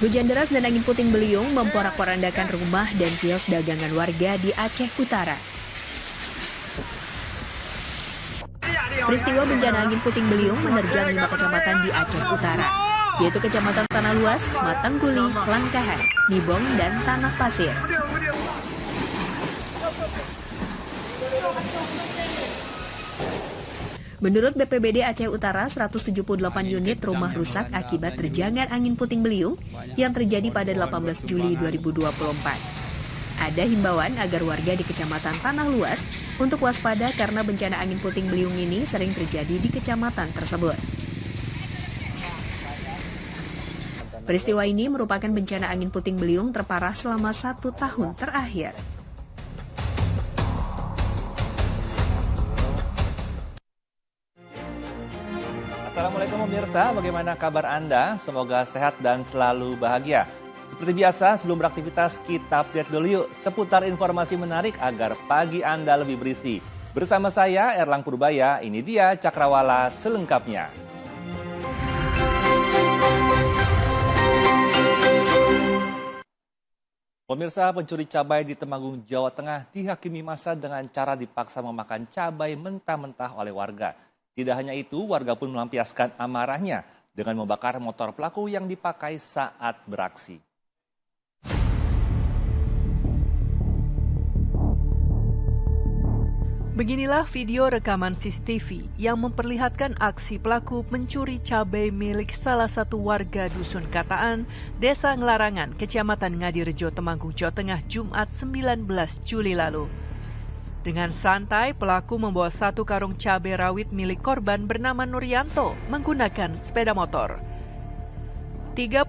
Hujan deras dan angin puting beliung memporak-porandakan rumah dan kios dagangan warga di Aceh Utara. Peristiwa bencana angin puting beliung menerjang 5 kecamatan di Aceh Utara, yaitu Kecamatan Tanah Luas, Matangguli, Langkahan, Nibong, dan Tanah Pasir. Menurut BPBD Aceh Utara, 178 unit rumah rusak akibat terjangan angin puting beliung yang terjadi pada 18 Juli 2024. Ada himbauan agar warga di Kecamatan Tanah Luas untuk waspada karena bencana angin puting beliung ini sering terjadi di kecamatan tersebut. Peristiwa ini merupakan bencana angin puting beliung terparah selama 1 tahun terakhir. Assalamualaikum pemirsa, bagaimana kabar Anda? Semoga sehat dan selalu bahagia. Seperti biasa, sebelum beraktivitas kita update dulu yuk seputar informasi menarik agar pagi Anda lebih berisi. Bersama saya Erlang Purbaya, ini dia Cakrawala selengkapnya. Pemirsa, pencuri cabai di Temanggung, Jawa Tengah dihakimi massa dengan cara dipaksa memakan cabai mentah-mentah oleh warga. Tidak hanya itu, warga pun melampiaskan amarahnya dengan membakar motor pelaku yang dipakai saat beraksi. Beginilah video rekaman CCTV yang memperlihatkan aksi pelaku mencuri cabai milik salah satu warga Dusun Kataan, Desa Ngelarangan, Kecamatan Ngadirejo, Temanggung, Jawa Tengah, Jumat 19 Juli lalu. Dengan santai, pelaku membawa 1 karung cabai rawit milik korban bernama Nuryanto menggunakan sepeda motor. 35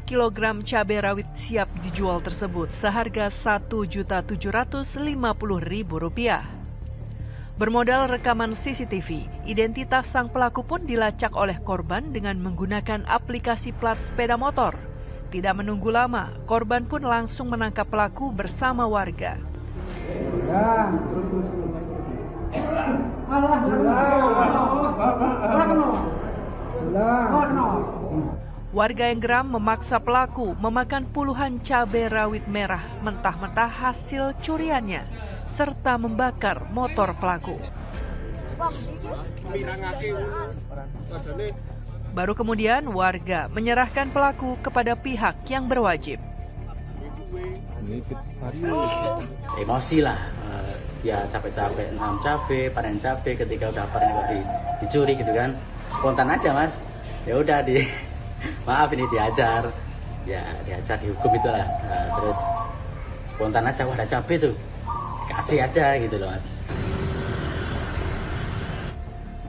kg cabai rawit siap dijual tersebut seharga Rp1.750.000. Bermodal rekaman CCTV, identitas sang pelaku pun dilacak oleh korban dengan menggunakan aplikasi plat sepeda motor. Tidak menunggu lama, korban pun langsung menangkap pelaku bersama warga. Warga yang geram memaksa pelaku memakan puluhan cabai rawit merah mentah-mentah hasil curiannya, serta membakar motor pelaku. Baru kemudian warga menyerahkan pelaku kepada pihak yang berwajib. Emosi lah, dia capek-capek nanam cabai, panen cabai, ketika udah panen kok dicuri gitu kan, spontan aja mas. Ya udah maaf ini diajar dihukum itulah. Terus spontan aja, wah ada cabai tuh, kasih aja gitu loh mas.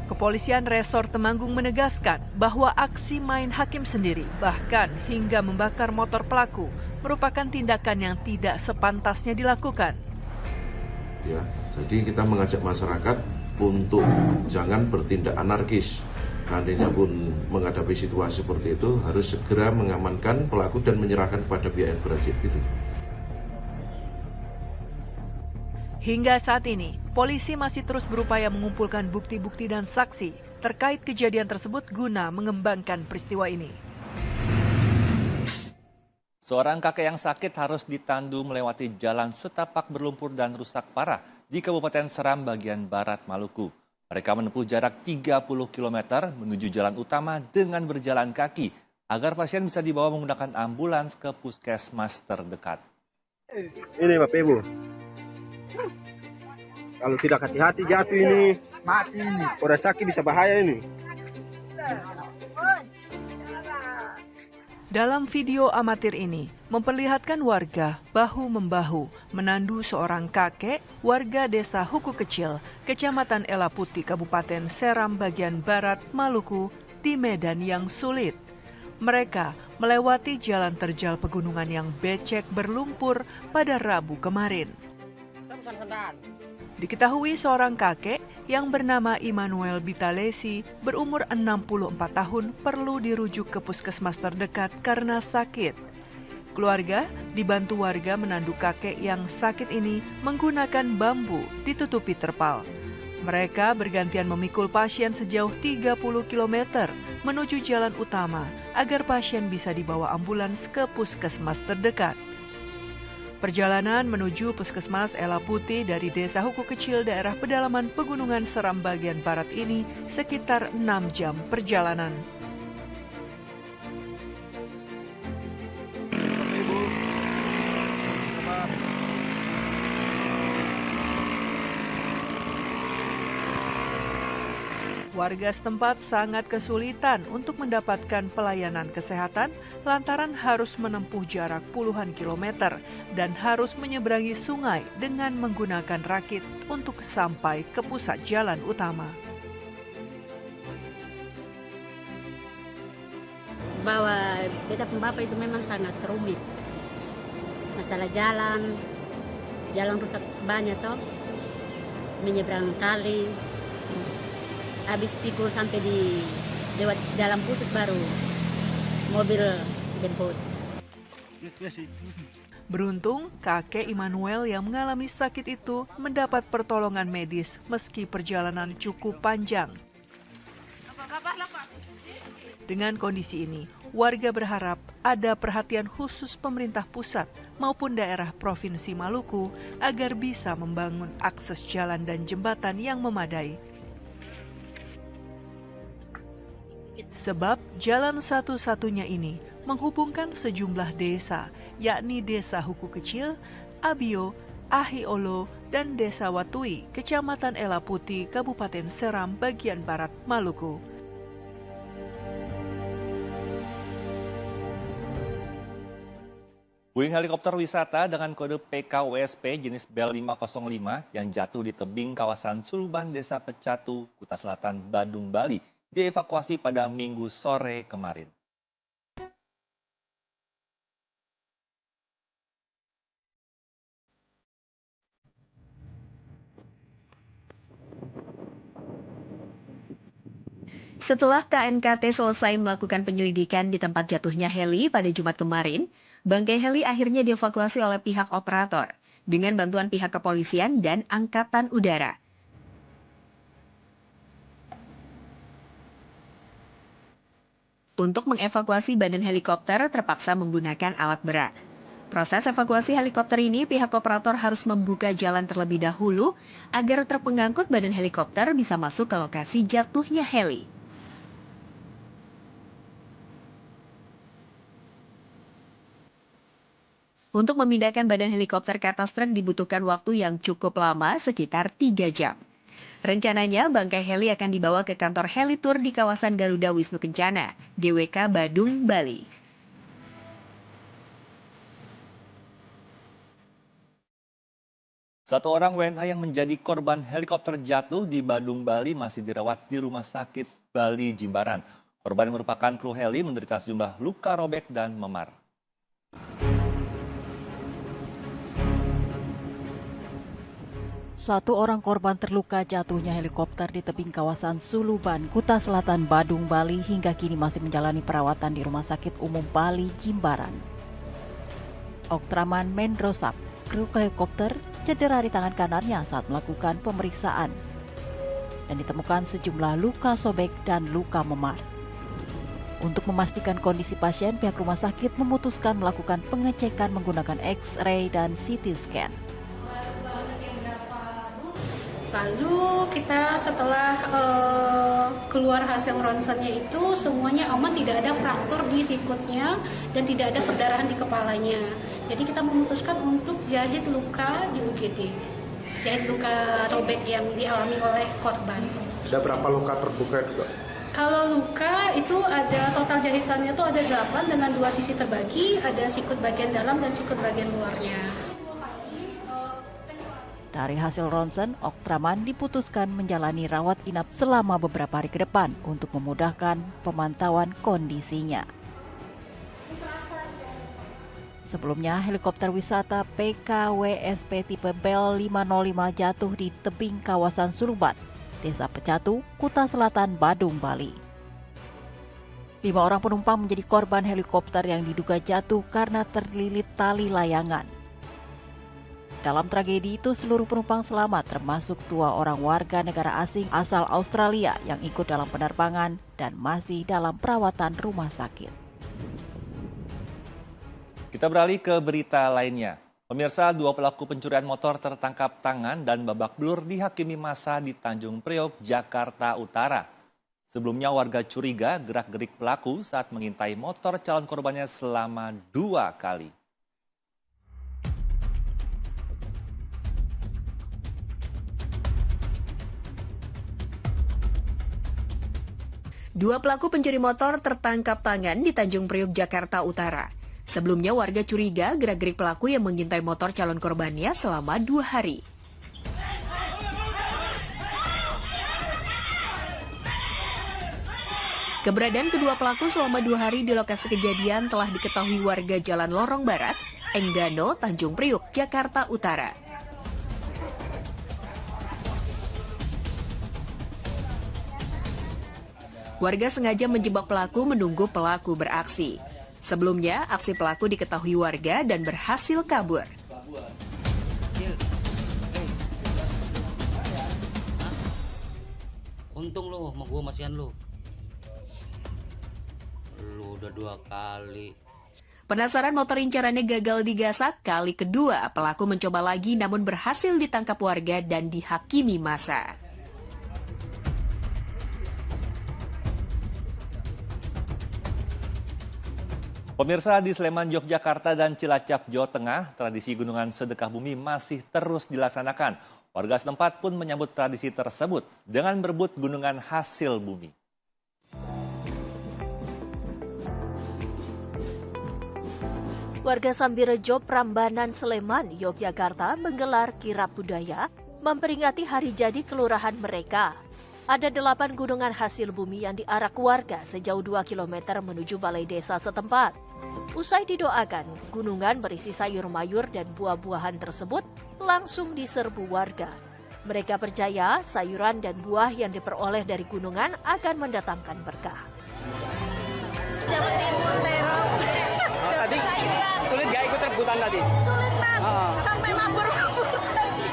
Kepolisian Resor Temanggung menegaskan bahwa aksi main hakim sendiri, bahkan hingga membakar motor pelaku, merupakan tindakan yang tidak sepantasnya dilakukan. Ya, jadi kita mengajak masyarakat untuk jangan bertindak anarkis. Seandainya pun menghadapi situasi seperti itu, harus segera mengamankan pelaku dan menyerahkan kepada pihak yang berwajib gitu. Hingga saat ini, polisi masih terus berupaya mengumpulkan bukti-bukti dan saksi terkait kejadian tersebut guna mengembangkan peristiwa ini. Seorang kakek yang sakit harus ditandu melewati jalan setapak berlumpur dan rusak parah di Kabupaten Seram bagian barat Maluku. Mereka menempuh jarak 30 km menuju jalan utama dengan berjalan kaki agar pasien bisa dibawa menggunakan ambulans ke puskesmas terdekat. Ini Bapak Ibu, kalau tidak hati-hati jatuh ini mati ini. Kalau sakit bisa bahaya ini. Dalam video amatir ini, memperlihatkan warga bahu-membahu menandu seorang kakek warga desa Huku Kecil, Kecamatan Elaputi, Kabupaten Seram bagian barat Maluku di medan yang sulit. Mereka melewati jalan terjal pegunungan yang becek berlumpur pada Rabu kemarin. Diketahui seorang kakek yang bernama Immanuel Bitalesi berumur 64 tahun perlu dirujuk ke puskesmas terdekat karena sakit. Keluarga dibantu warga menandu kakek yang sakit ini menggunakan bambu ditutupi terpal. Mereka bergantian memikul pasien sejauh 30 km menuju jalan utama agar pasien bisa dibawa ambulans ke puskesmas terdekat. Perjalanan menuju puskesmas Ella Putih dari Desa Huku Kecil daerah pedalaman Pegunungan Seram bagian barat ini sekitar 6 jam perjalanan. Warga setempat sangat kesulitan untuk mendapatkan pelayanan kesehatan lantaran harus menempuh jarak puluhan kilometer dan harus menyeberangi sungai dengan menggunakan rakit untuk sampai ke pusat jalan utama. Bahwa beta pembapak itu memang sangat rumit. Masalah jalan rusak banyak toh, menyeberang kali. Habis pikul sampai di lewat jalan putus baru mobil jemput. Beruntung, kakek Immanuel yang mengalami sakit itu mendapat pertolongan medis meski perjalanan cukup panjang. Dengan kondisi ini, warga berharap ada perhatian khusus pemerintah pusat maupun daerah Provinsi Maluku agar bisa membangun akses jalan dan jembatan yang memadai. Sebab jalan satu-satunya ini menghubungkan sejumlah desa, yakni Desa Huku Kecil, Abio, Ahiolo, dan Desa Watui, Kecamatan Ella Putih, Kabupaten Seram, bagian barat Maluku. Puing helikopter wisata dengan kode PKWSP jenis Bell 505 yang jatuh di tebing kawasan Suluban, Desa Pecatu, Kuta Selatan, Badung, Bali, dievakuasi pada Minggu sore kemarin. Setelah KNKT selesai melakukan penyelidikan di tempat jatuhnya heli pada Jumat kemarin, bangkai heli akhirnya dievakuasi oleh pihak operator dengan bantuan pihak kepolisian dan Angkatan Udara. Untuk mengevakuasi badan helikopter terpaksa menggunakan alat berat. Proses evakuasi helikopter ini pihak operator harus membuka jalan terlebih dahulu agar truk pengangkut badan helikopter bisa masuk ke lokasi jatuhnya heli. Untuk memindahkan badan helikopter ke atas truk dibutuhkan waktu yang cukup lama, sekitar 3 jam. Rencananya, bangkai heli akan dibawa ke kantor Helitur di kawasan Garuda Wisnu Kencana, GWK Badung, Bali. Satu orang WNA yang menjadi korban helikopter jatuh di Badung, Bali masih dirawat di Rumah Sakit Bali Jimbaran. Korban yang merupakan kru heli menderita sejumlah luka robek dan memar. Satu orang korban terluka jatuhnya helikopter di tebing kawasan Suluban, Kuta Selatan, Badung, Bali hingga kini masih menjalani perawatan di Rumah Sakit Umum Bali Jimbaran. Oktraman Mendrosap, kru helikopter, cedera di tangan kanannya saat melakukan pemeriksaan dan ditemukan sejumlah luka sobek dan luka memar. Untuk memastikan kondisi pasien, pihak rumah sakit memutuskan melakukan pengecekan menggunakan X-ray dan CT scan. Lalu kita setelah keluar hasil ronsennya itu semuanya aman, tidak ada fraktur di sikutnya dan tidak ada perdarahan di kepalanya. Jadi kita memutuskan untuk jahit luka di UGD, jahit luka robek yang dialami oleh korban. Ada berapa luka terbuka juga? Kalau luka itu ada total jahitannya itu ada 8 dengan 2 sisi terbagi, ada sikut bagian dalam dan sikut bagian luarnya. Dari hasil ronsen, Oktraman diputuskan menjalani rawat inap selama beberapa hari ke depan untuk memudahkan pemantauan kondisinya. Sebelumnya, helikopter wisata PKWSP tipe Bell 505 jatuh di tebing kawasan Suluban, Desa Pecatu, Kuta Selatan, Badung, Bali. 5 orang penumpang menjadi korban helikopter yang diduga jatuh karena terlilit tali layangan. Dalam tragedi itu, seluruh penumpang selamat termasuk 2 orang warga negara asing asal Australia yang ikut dalam penerbangan dan masih dalam perawatan rumah sakit. Kita beralih ke berita lainnya. Pemirsa, 2 pelaku pencurian motor tertangkap tangan dan babak belur dihakimi massa di Tanjung Priok, Jakarta Utara. Sebelumnya warga curiga gerak-gerik pelaku saat mengintai motor calon korbannya selama 2 kali. Dua pelaku pencuri motor tertangkap tangan di Tanjung Priok, Jakarta Utara. Sebelumnya warga curiga gerak-gerik pelaku yang mengintai motor calon korbannya selama 2 hari. Keberadaan kedua pelaku selama 2 hari di lokasi kejadian telah diketahui warga Jalan Lorong Barat, Enggano, Tanjung Priok, Jakarta Utara. Warga sengaja menjebak pelaku menunggu pelaku beraksi. Sebelumnya, aksi pelaku diketahui warga dan berhasil kabur. Untung lu, mau gua masihan lu. Lu udah 2 kali. Penasaran motor incarannya gagal digasak, kali kedua pelaku mencoba lagi namun berhasil ditangkap warga dan dihakimi massa. Pemirsa, di Sleman, Yogyakarta dan Cilacap, Jawa Tengah, tradisi gunungan sedekah bumi masih terus dilaksanakan. Warga setempat pun menyambut tradisi tersebut dengan berebut gunungan hasil bumi. Warga Sambirejo, Prambanan, Sleman, Yogyakarta menggelar kirap budaya memperingati hari jadi kelurahan mereka. Ada 8 gunungan hasil bumi yang diarak warga sejauh 2 km menuju balai desa setempat. Usai didoakan, gunungan berisi sayur mayur dan buah-buahan tersebut langsung diserbu warga. Mereka percaya sayuran dan buah yang diperoleh dari gunungan akan mendatangkan berkah. Jawa Timur, terong. Tadi sulit gak ikut rebutan tadi? Sulit mas, sampai mabur.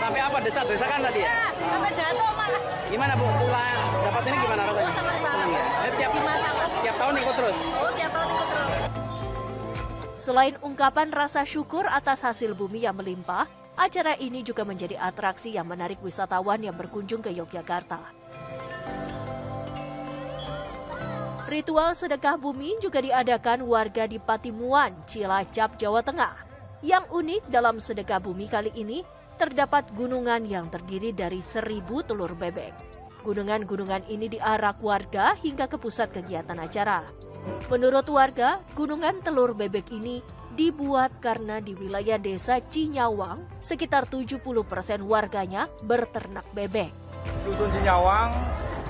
Sampai apa, desak-desakan tadi ya? Sampai jatuh malah. Gimana Bu, pulang dapat ini gimana rasanya? Senang banget. Tiap tahun ikut terus? Oh, tiap tahun ikut terus. Selain ungkapan rasa syukur atas hasil bumi yang melimpah, acara ini juga menjadi atraksi yang menarik wisatawan yang berkunjung ke Yogyakarta. Ritual sedekah bumi juga diadakan warga di Patimuan, Cilacap, Jawa Tengah. Yang unik dalam sedekah bumi kali ini, terdapat gunungan yang terdiri dari 1000 telur bebek. Gunungan-gunungan ini diarak warga hingga ke pusat kegiatan acara. Menurut warga, gunungan telur bebek ini dibuat karena di wilayah desa Cinyawang, sekitar 70% warganya berternak bebek. Dusun Cinyawang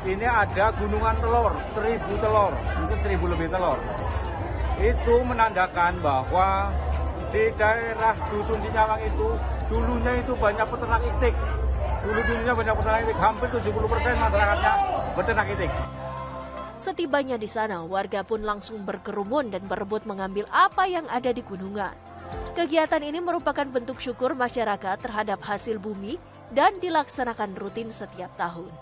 ini ada gunungan telur, 1000 telur, mungkin 1000 lebih telur. Itu menandakan bahwa di daerah Dusun Cinyawang itu dulunya itu banyak peternak itik. Dulunya banyak peternak itik, hampir 70% masyarakatnya beternak itik. Setibanya di sana, warga pun langsung berkerumun dan berebut mengambil apa yang ada di gunungan. Kegiatan ini merupakan bentuk syukur masyarakat terhadap hasil bumi dan dilaksanakan rutin setiap tahun.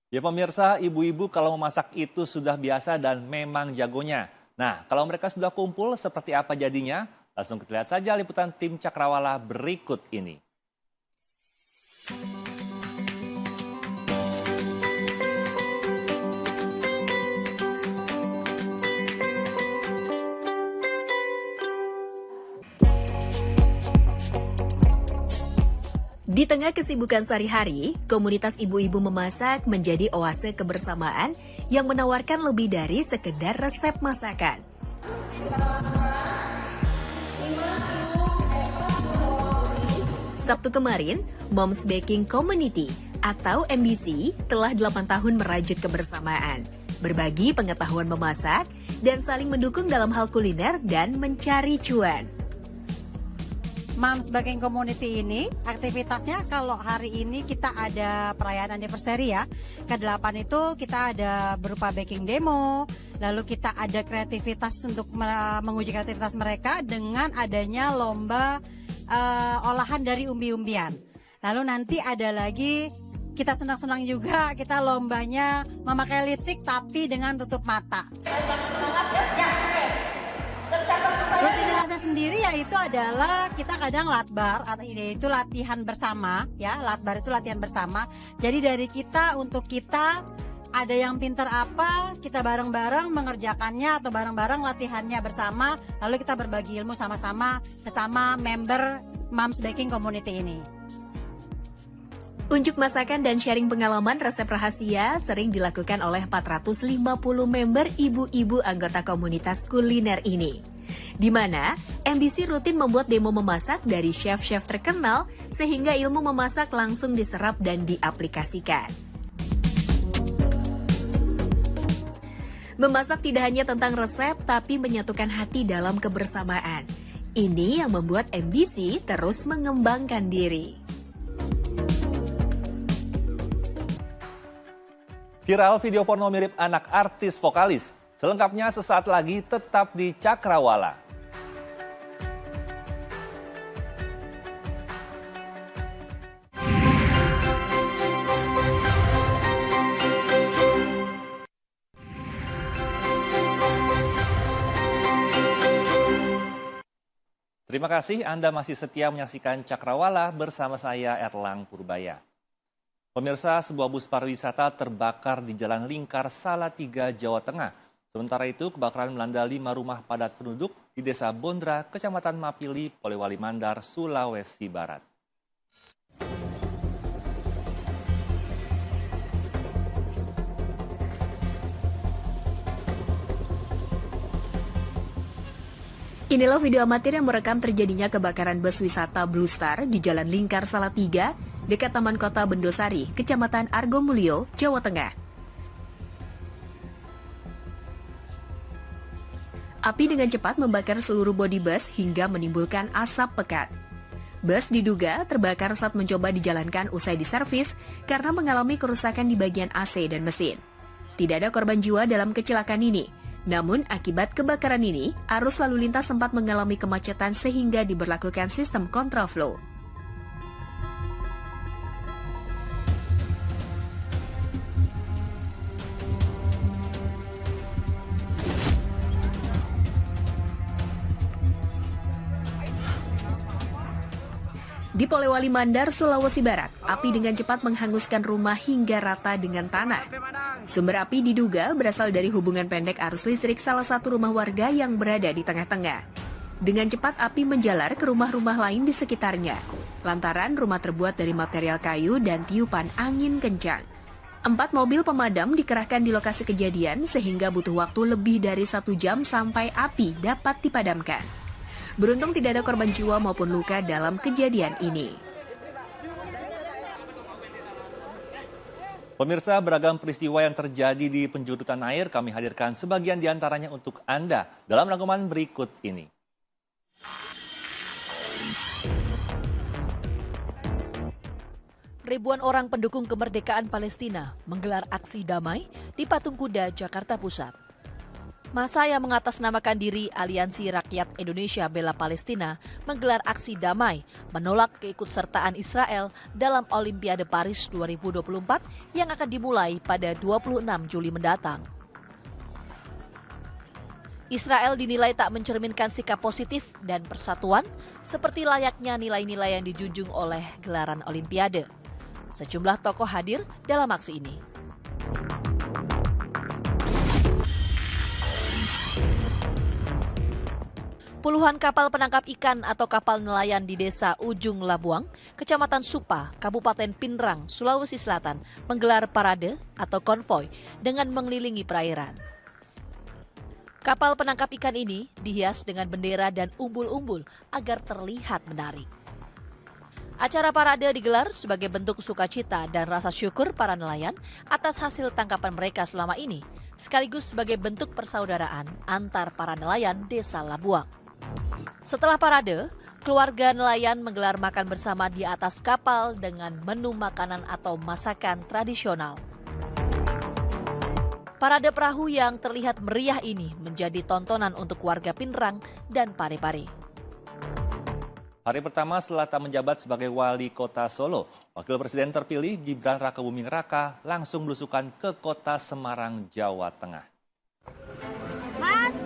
Ya pemirsa, ibu-ibu kalau memasak itu sudah biasa dan memang jagonya. Nah, kalau mereka sudah kumpul seperti apa jadinya? Langsung kita lihat saja liputan tim Cakrawala berikut ini. Di tengah kesibukan sehari-hari, komunitas ibu-ibu memasak menjadi oase kebersamaan yang menawarkan lebih dari sekedar resep masakan. Sabtu kemarin, Moms Baking Community atau MBC telah 8 tahun merajut kebersamaan, berbagi pengetahuan memasak, dan saling mendukung dalam hal kuliner dan mencari cuan. Moms Baking Community ini aktivitasnya kalau hari ini kita ada perayaan anniversary ya. Ke-8 itu kita ada berupa baking demo, lalu kita ada kreativitas untuk menguji kreativitas mereka dengan adanya lomba olahan dari umbi-umbian. Lalu nanti ada lagi kita senang-senang juga kita lombanya memakai lipstick tapi dengan tutup mata. Rutinitasnya sendiri yaitu adalah kita kadang latbar atau yaitu latihan bersama ya, latbar itu latihan bersama. Jadi dari kita untuk kita ada yang pinter apa, kita bareng-bareng mengerjakannya atau bareng-bareng latihannya bersama, lalu kita berbagi ilmu sama-sama sesama member Moms Baking Community ini. Unjuk masakan dan sharing pengalaman resep rahasia sering dilakukan oleh 450 member ibu-ibu anggota komunitas kuliner ini. Di mana MBC rutin membuat demo memasak dari chef-chef terkenal sehingga ilmu memasak langsung diserap dan diaplikasikan. Memasak tidak hanya tentang resep tapi menyatukan hati dalam kebersamaan. Ini yang membuat MBC terus mengembangkan diri. Viral video porno mirip anak artis vokalis. Selengkapnya sesaat lagi tetap di Cakrawala. Terima kasih Anda masih setia menyaksikan Cakrawala bersama saya Erlang Purbaya. Pemirsa, sebuah bus pariwisata terbakar di Jalan Lingkar, Salatiga, Jawa Tengah. Sementara itu, kebakaran melanda 5 rumah padat penduduk di Desa Bondra, Kecamatan Mapili, Polewali Mandar, Sulawesi Barat. Inilah video amatir yang merekam terjadinya kebakaran bus wisata Blue Star di Jalan Lingkar Salatiga, dekat Taman Kota Bendosari, Kecamatan Argomulyo, Jawa Tengah. Api dengan cepat membakar seluruh bodi bus hingga menimbulkan asap pekat. Bus diduga terbakar saat mencoba dijalankan usai diservis karena mengalami kerusakan di bagian AC dan mesin. Tidak ada korban jiwa dalam kecelakaan ini. Namun, akibat kebakaran ini, arus lalu lintas sempat mengalami kemacetan sehingga diberlakukan sistem kontraflow. Di Polewali Mandar, Sulawesi Barat, api dengan cepat menghanguskan rumah hingga rata dengan tanah. Sumber api diduga berasal dari hubungan pendek arus listrik salah satu rumah warga yang berada di tengah-tengah. Dengan cepat api menjalar ke rumah-rumah lain di sekitarnya, lantaran rumah terbuat dari material kayu dan tiupan angin kencang. 4 mobil pemadam dikerahkan di lokasi kejadian sehingga butuh waktu lebih dari 1 jam sampai api dapat dipadamkan. Beruntung tidak ada korban jiwa maupun luka dalam kejadian ini. Pemirsa, beragam peristiwa yang terjadi di penjuru tanah air kami hadirkan sebagian di antaranya untuk Anda dalam rangkuman berikut ini. Ribuan orang pendukung kemerdekaan Palestina menggelar aksi damai di Patung Kuda, Jakarta Pusat. Massa yang mengatasnamakan diri Aliansi Rakyat Indonesia Bela Palestina menggelar aksi damai menolak keikutsertaan Israel dalam Olimpiade Paris 2024 yang akan dimulai pada 26 Juli mendatang. Israel dinilai tak mencerminkan sikap positif dan persatuan seperti layaknya nilai-nilai yang dijunjung oleh gelaran Olimpiade. Sejumlah tokoh hadir dalam aksi ini. Puluhan kapal penangkap ikan atau kapal nelayan di Desa Ujung Labuang, Kecamatan Supa, Kabupaten Pinrang, Sulawesi Selatan, menggelar parade atau konvoi dengan mengelilingi perairan. Kapal penangkap ikan ini dihias dengan bendera dan umbul-umbul agar terlihat menarik. Acara parade digelar sebagai bentuk sukacita dan rasa syukur para nelayan atas hasil tangkapan mereka selama ini, sekaligus sebagai bentuk persaudaraan antar para nelayan Desa Labuang. Setelah parade, Keluarga nelayan menggelar makan bersama di atas kapal dengan menu makanan atau masakan tradisional. Parade perahu yang terlihat meriah ini menjadi tontonan untuk warga Pinrang dan Parepare. Hari pertama setelah tak menjabat sebagai wali kota Solo, Wakil Presiden terpilih Gibran Rakabuming Raka langsung belusukan ke kota Semarang, Jawa Tengah. Mas.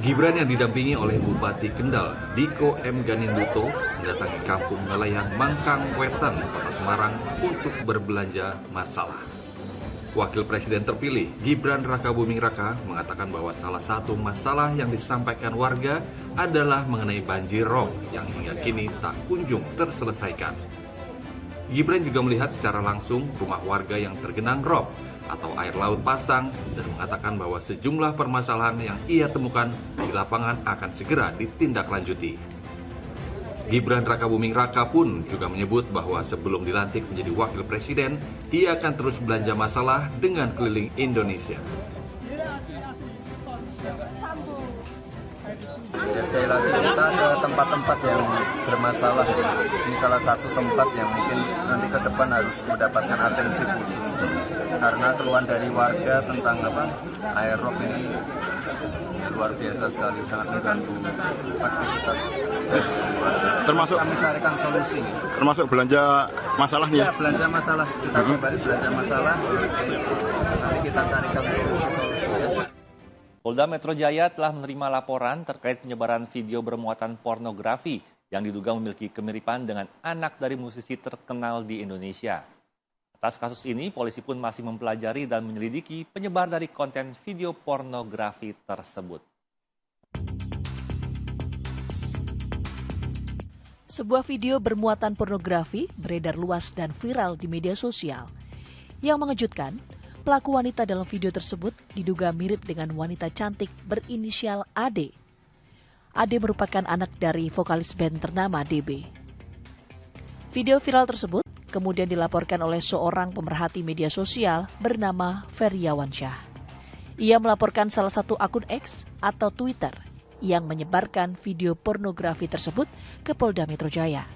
Gibran yang didampingi oleh Bupati Kendal, Diko M. Ganinduto, mendatangi kampung nelayan Mangkang Wetan, Kota Semarang untuk berbelanja masalah. Wakil Presiden terpilih, Gibran Rakabuming Raka, mengatakan bahwa salah satu masalah yang disampaikan warga adalah mengenai banjir rob yang hingga kini tak kunjung terselesaikan. Gibran juga melihat secara langsung rumah warga yang tergenang rob atau air laut pasang dan mengatakan bahwa sejumlah permasalahan yang ia temukan di lapangan akan segera ditindaklanjuti. Gibran Rakabuming Raka pun juga menyebut bahwa sebelum dilantik menjadi wakil presiden, ia akan terus belanja masalah dengan keliling Indonesia. Ya, sekali lagi kita ke tempat-tempat yang bermasalah. Ini salah satu tempat yang mungkin nanti ke depan harus mendapatkan atensi khusus. Karena keluhan dari warga tentang air rob ini luar biasa sekali, sangat mengganggu aktivitas sehari-hari warga. Termasuk kami carikan solusi. Termasuk belanja masalahnya. Ya, belanja masalah. Kita kembali belanja masalah. Nanti kita carikan solusi-solusi. Polda Metro Jaya telah menerima laporan terkait penyebaran video bermuatan pornografi yang diduga memiliki kemiripan dengan anak dari musisi terkenal di Indonesia. Atas kasus ini, polisi pun masih mempelajari dan menyelidiki penyebar dari konten video pornografi tersebut. Sebuah video bermuatan pornografi beredar luas dan viral di media sosial. Yang mengejutkan, pelaku wanita dalam video tersebut diduga mirip dengan wanita cantik berinisial AD. AD merupakan anak dari vokalis band ternama DB. Video viral tersebut kemudian dilaporkan oleh seorang pemerhati media sosial bernama Feryawansyah. Ia melaporkan salah satu akun X atau Twitter yang menyebarkan video pornografi tersebut ke Polda Metro Jaya.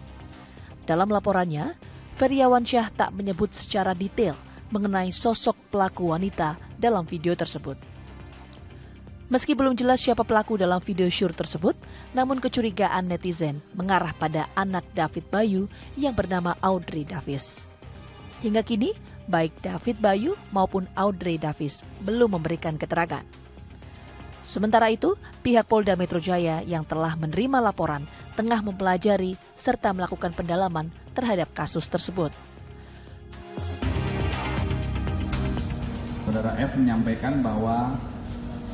Dalam laporannya, Feryawansyah tak menyebut secara detail mengenai sosok pelaku wanita dalam video tersebut. Meski belum jelas siapa pelaku dalam video syur tersebut, namun kecurigaan netizen mengarah pada anak David Bayu yang bernama Audrey Davis. Hingga kini, baik David Bayu maupun Audrey Davis belum memberikan keterangan. Sementara itu, pihak Polda Metro Jaya yang telah menerima laporan tengah mempelajari serta melakukan pendalaman terhadap kasus tersebut. Saudara F menyampaikan bahwa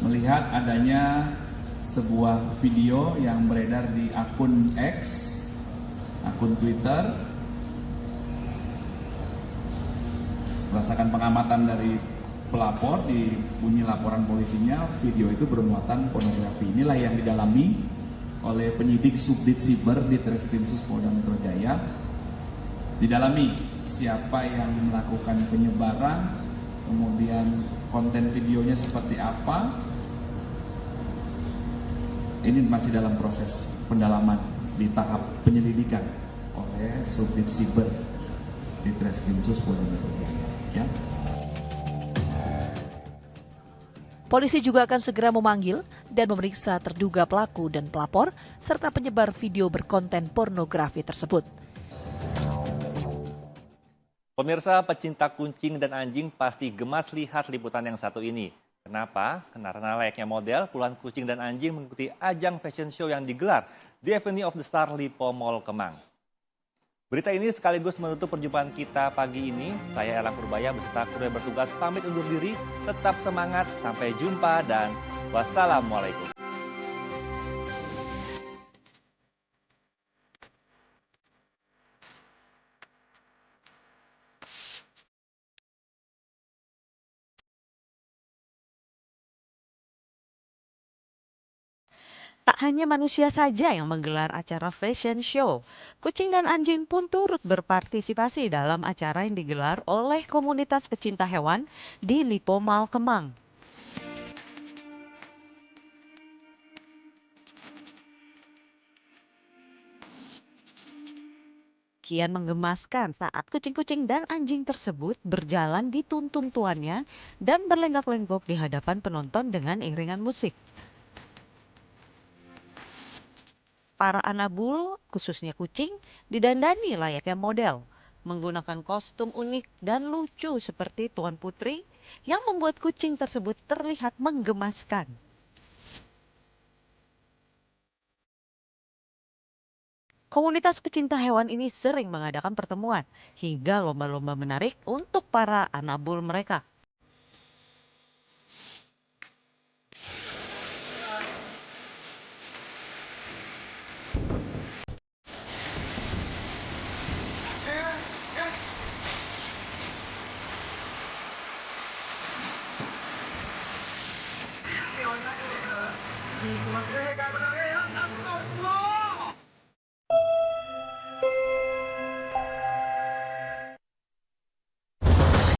melihat adanya sebuah video yang beredar di akun X, akun Twitter, berdasarkan pengamatan dari pelapor di bunyi laporan polisinya, video itu bermuatan pornografi. Inilah yang didalami oleh penyidik Subdit Siber di Treskrimsus Polda Metro Jaya. Didalami siapa yang melakukan penyebaran, kemudian konten videonya seperti apa. Ini masih dalam proses pendalaman di tahap penyelidikan oleh Subdit Siber di Treskrimsus Polda Metro Jaya. Ya. Polisi juga akan segera memanggil dan memeriksa terduga pelaku dan pelapor serta penyebar video berkonten pornografi tersebut. Pemirsa pecinta kucing dan anjing pasti gemas lihat liputan yang satu ini. Kenapa? Karena layaknya model, puluhan kucing dan anjing mengikuti ajang fashion show yang digelar di Avenue of the Star Lipo Mall Kemang. Berita ini sekaligus menutup perjumpaan kita pagi ini. Saya Elang Purbaya beserta kru yang bertugas pamit undur diri. Tetap semangat, sampai jumpa dan wassalamualaikum. Tak hanya manusia saja yang menggelar acara fashion show, kucing dan anjing pun turut berpartisipasi dalam acara yang digelar oleh komunitas pecinta hewan di Lipo Mall Kemang. kian menggemaskan saat kucing-kucing dan anjing tersebut berjalan dituntun tuannya dan berlenggak-lenggok di hadapan penonton dengan iringan musik. Para anabul, khususnya kucing, didandani layaknya model, menggunakan kostum unik dan lucu seperti Tuan Putri yang membuat kucing tersebut terlihat menggemaskan. Komunitas pecinta hewan ini sering mengadakan pertemuan hingga lomba-lomba menarik untuk para anabul mereka.